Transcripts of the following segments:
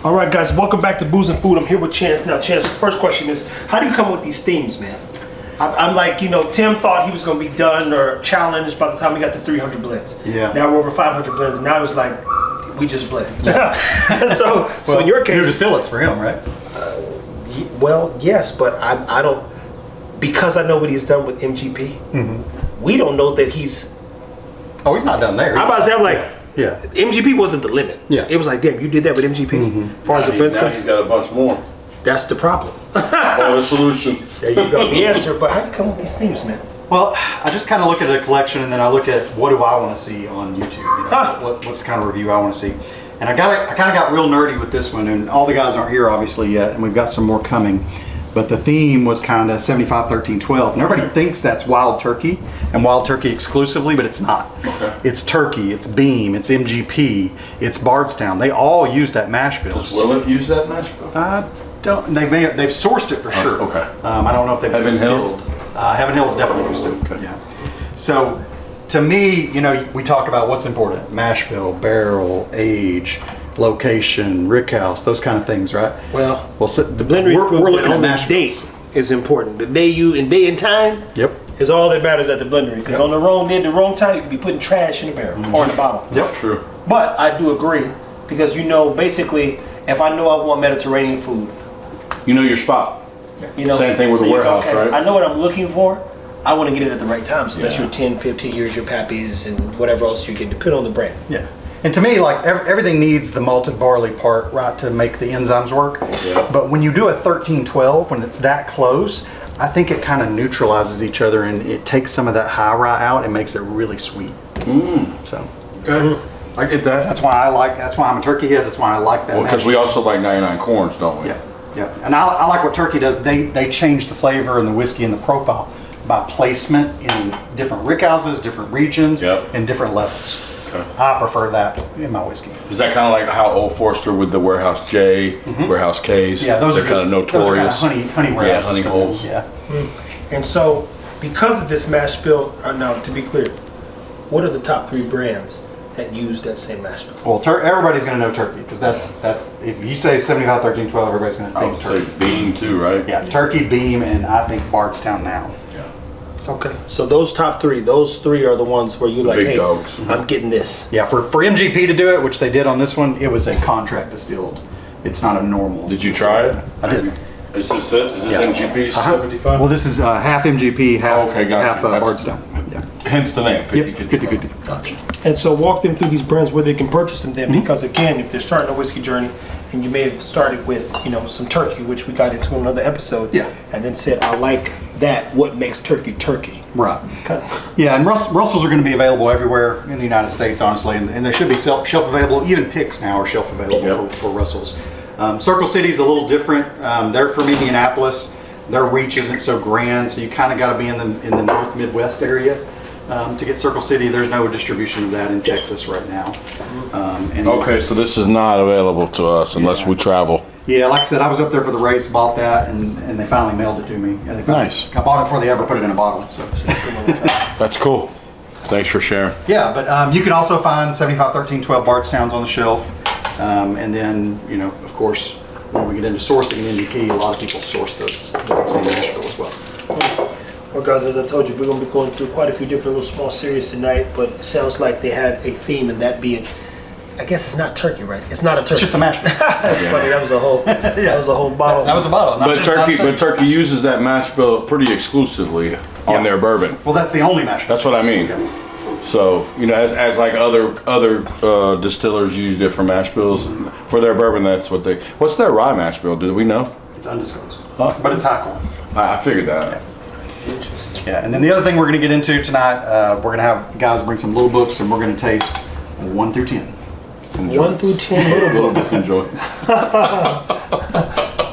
All right, guys, welcome back to Booze and Food. I'm here with Chance. Now, Chance, the first question is, how do you come up with these themes, man? I'm like, you know, Tim thought he was going to be done or challenged by the time we got to 300 blends. Yeah. Now we're over 500 blends, and now it's like, we just blend. Yeah. so in your case... New distillates for him, right? Well, yes, but I don't... Because I know what he's done with MGP, we don't know that he's... Oh, he's not done there. I'm about to say, I'm like... Yeah. MGP wasn't the limit. Yeah. It was like, damn, you did that with MGP. As far as the blends now goes, he's got a bunch more. that's the problem. Oh, the solution. There you go, the answer. But how do you come up with these themes, man? Well, I just kind of look at a collection and then I look at what do I want to see on YouTube. You know, what's the kind of review I want to see. And I kind of got real nerdy with this one, and all the guys aren't here obviously yet, and we've got some more coming. But the theme was kind of 75, 13, 12. And everybody thinks that's Wild Turkey and Wild Turkey exclusively, but it's not. Okay. It's Turkey, it's Beam, it's MGP, it's Bardstown. They all use that mash bill. Does Willett use that mash bill? They've sourced it for sure. Okay. I don't know if they've Heaven Hill? Heaven Hill's definitely used it. Okay. Yeah. So to me, you know, we talk about what's important: mash bill, barrel, age, location, rickhouse, those kind of things, right? Well, so the blender we're looking at on the mash date bills. is important. The day and time is all that matters at the blender. Because on the wrong day, the wrong time, you could be putting trash in the barrel or in the bottle. That's true. But I do agree, because you know, basically, if I know I want Mediterranean food, You know your spot. you know, Same thing with the warehouse, right? I know what I'm looking for. I want to get it at the right time. So that's Yeah. your 10, 15 years, your Pappies, and whatever else you get, depending on the brand. Yeah. And to me, like everything needs the malted barley part, right, to make the enzymes work. Yeah. But when you do a 13-12, when it's that close, I think it kind of neutralizes each other and it takes some of that high-rye out and makes it really sweet. So. Okay. I get that. That's why I'm a turkey head. That's why I like that. Well, because we also like 99 corns, don't we? Yeah. Yeah. And I like what turkey does. They change the flavor and the whiskey and the profile by placement in different rickhouses, different regions, and different levels. Okay. I prefer that in my whiskey. Is that kind of like how Old Forester with the Warehouse J, Warehouse K's? Yeah, those are kind of notorious. Those are kind of honey Yeah, warehouses honey for holes. them. Yeah. And so, because of this mash bill, now to be clear, what are the top 3 brands that use that same mash bill? Well, everybody's going to know turkey because that's if you say 75, 13, 12, everybody's going to think turkey. So Beam too, right? Yeah, turkey, Beam, and I think Bardstown now. Yeah. Okay, so those top 3, those 3 are the ones where you like, big hey, dogs. I'm getting this. Yeah, for MGP to do it, which they did on this one, it was a contract distilled. It's not a normal. Did you try it? I did. Is this it? Is this MGP 75? Well, this is half MGP, half, Okay, gotcha. half That's- Bardstown. Yeah. Hence the name, 50-50. 50-50. Gotcha. And so walk them through these brands where they can purchase them then, because again, if they're starting a whiskey journey, and you may have started with, you know, some turkey, which we got into in another episode, and then said, I like that, what makes turkey turkey? Right. Kind of, Yeah, and Russells are going to be available everywhere in the United States, honestly, and they should be shelf available. Even picks now are shelf available for Russells. Circle City's a little different. They're from Indianapolis. Their reach isn't so grand, so you kind of got to be in the North Midwest area to get Circle City. There's no distribution of that in Texas right now. Okay, so this is not available to us unless we travel. Yeah, like I said, I was up there for the race, bought that, and they finally mailed it to me. Yeah, Nice. I bought it before they ever put it in a bottle. So. That's cool. Thanks for sharing. Yeah, but you can also find 75, 13, 12 Bardstowns on the shelf. And then, you know, of course, when we get into sourcing and NDP, a lot of people source those that same Nashville as well. well, guys, as I told you, we're going to be going through quite a few different little small series tonight, but it sounds like they had a theme, and that being, I guess it's not turkey, right? It's not a turkey. It's just a mash bill. That's funny. That was a whole. That was a whole bottle. That was a bottle. But turkey uses that mash bill pretty exclusively on their bourbon. Well, that's the only mash bill. That's what I mean. So, you know, as like other distillers use different mash bills for their bourbon, that's what they. What's their rye mash bill? Do we know? It's undisclosed, but it's high corn. I figured that. Interesting. Yeah, and then the other thing we're going to get into tonight, we're going to have guys bring some little books, and we're going to taste 1 through 10. Enjoy. 1 through 10 little books. Enjoy.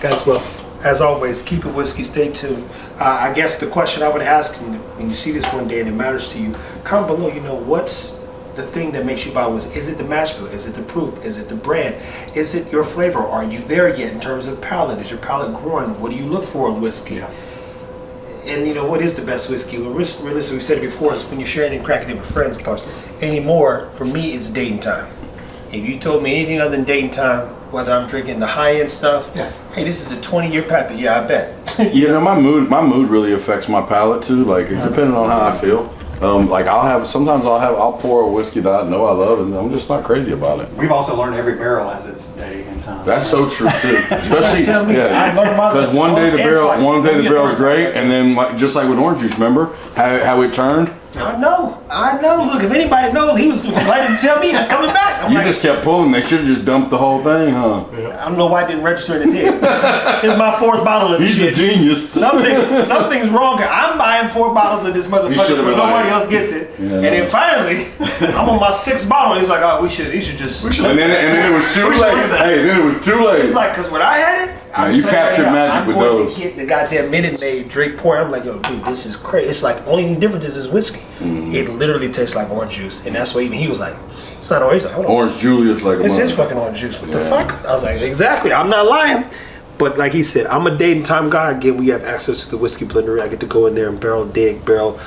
Guys, well, as always, keep it whiskey, stay tuned. I guess the question I would ask, when you see this one day and it matters to you, comment below, you know, what's the thing that makes you buy whiskey? Is it the mash bill? Is it the proof? Is it the brand? Is it your flavor? Are you there yet in terms of palate? Is your palate growing? What do you look for in whiskey? Yeah. And, you know, what is the best whiskey? Well, realistically, we said it before, it's when you're sharing and cracking it with friends. But anymore, for me, it's dating time. If you told me anything other than dating time, whether I'm drinking the high end stuff. Yeah. Hey, this is a 20-year pappy. Yeah, I bet. You know, my mood really affects my palate too. Like, depending on how I feel. Like I'll pour a whiskey that I know I love, and I'm just not crazy about it. We've also learned every barrel has its day and time. That's so true too. Especially, Tell me, I learned my because lesson one day once and the twice. barrel's great, and then just like with orange juice, remember how it turned? I know. Look, if anybody knows, he was delighted to tell me it's coming back. I'm You like, just kept pulling. They should have just dumped the whole thing, huh? I don't know why it didn't register in his head. It's my 4th bottle of this He's shit. a genius. Something's wrong here. I'm buying 4 bottles of this motherfucker should've before been nobody like- else gets it. Yeah. And then finally, I'm on my 6th bottle. He's like, oh, you should just. And then it was too should late. look at that. Hey, then it was too late. He's like, because when I had it, you captured magic I'm with going those. to get the goddamn Minute Maid Drake pour. I'm like, yo, dude, this is crazy. It's like, only difference is this whiskey. It literally tastes like orange juice. And that's what even he was like, it's not orange. He's like, hold on. Orange Julius like a It's his mother. fucking orange juice. What the fuck? I was like, exactly. I'm not lying. But like he said, I'm a date and time guy. Again, we have access to the whiskey blender. I get to go in there and barrel dig, barrel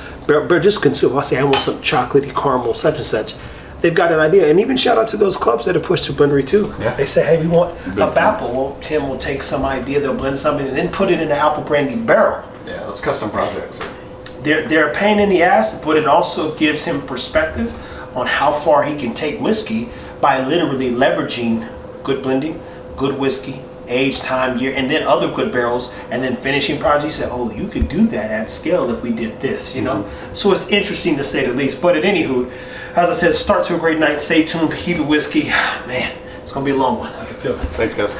just consume. I say I want some chocolatey caramel, such and such. They've got an idea. And even shout out to those clubs that have pushed the blendery too. Yeah. They say, hey, we want a apple. Well, Tim will take some idea, they'll blend something and then put it in an apple brandy barrel. Yeah, those custom projects. They're a pain in the ass, but it also gives him perspective on how far he can take whiskey by literally leveraging good blending, good whiskey, age, time, year, and then other good barrels, and then finishing projects. He said, oh, you could do that at scale if we did this, you know? So it's interesting to say the least. But at anywho, as I said, start to a great night. Stay tuned. Keep it whiskey. Man, it's going to be a long one. I can feel it. Thanks, guys.